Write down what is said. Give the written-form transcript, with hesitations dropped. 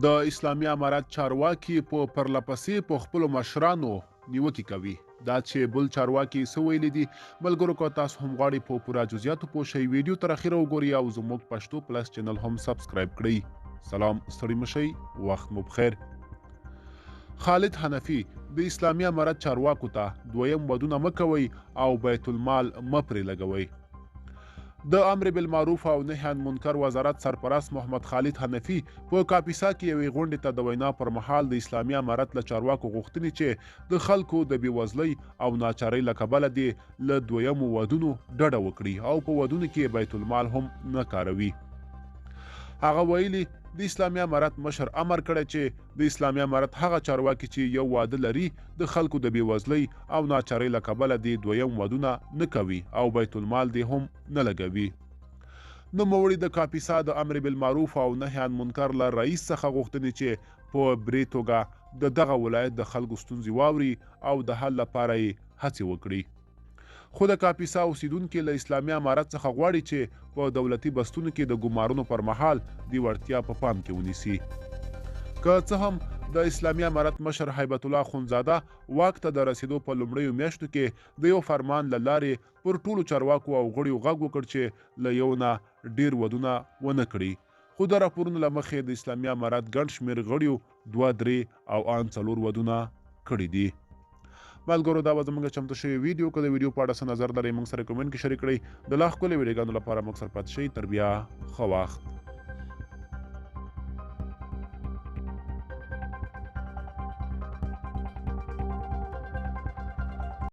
د اسلامي امارت چارواکي په پرلپسې په خپلو مشرانو نیوکې کوي. دا چې بل چارواکي څه ویلي دي، ملګرو که تاسو هم غواړئ په پوره جزئیاتو پوه شئ، ویډیو تر اخره وګورئ او زموږ پښتو پلس چینل هم سبسکرایب کړئ. سلام، ستړي مه شئ، وخت مو بخیر. خالد حنفي د اسلامي امارت چارواکو ته دویم ودونه مه کوئ او بیت المال مه پرې لګوئ. د امر بالمعروف او نهي عن منکر وزارت سرپرست محمد خالد حنفي په کاپیسا کې یوې غونډې ته د وینا پر مهال د اسلامي امارت له چارواکو غوښتنې چې د خلکو د بېوزلۍ او ناچارۍ له کبله دې له دویمو ودونو ډډه وکړي او په ودونو کې بیت المال هم نه کاروي. هغه ویلي د اسلامي امارت مشر امر کړی چې د اسلامي امارت هغه چارواکي چې یو واده لري د خلکو د بېوزلۍ او ناچارۍ له کبله دې دویم ودونه نه کوي او بیت المال دې هم نه لګوي. نوموړي د کاپیسا د امر بالمعروف او نهي عن منکر له رئیس څخه غوښتنې چې په برې توګه د دغه ولایت د خلکو ستونزې واوري او د حل لپاره یې هڅې وکړي. خو د کاپیسا اوسیدونکي له اسلامي امارت څخه غواړي چې په دولتي بستونو کې د ګمارونو پر مهال د وړتیا په پام کې ونیسي. که څه هم د اسلامي امارت مشر هیبت الله اخندزاده واک ته د رسیدو په لومړیو میاشتو کې د یو فرمان له لارې پر ټولو چارواکو او غړیو غږ وکړ چې له یو نه ډیر ودونه ونه کړي، خو د راپورونو له مخې د اسلامي امارت ګڼ شمېر غړیو 2 3 او ان 4 ودونه کړي دي. ملګرو، دا به زموږ چمتو شوی ویډیو. که د ویډیو په اړه څه نظر لرئ موږ سره کمنټ کې شریک کړئ. د لا ښکلې ویډیوګانو لپاره موږ سره پاتې شئ. تر بیا ښه وخت.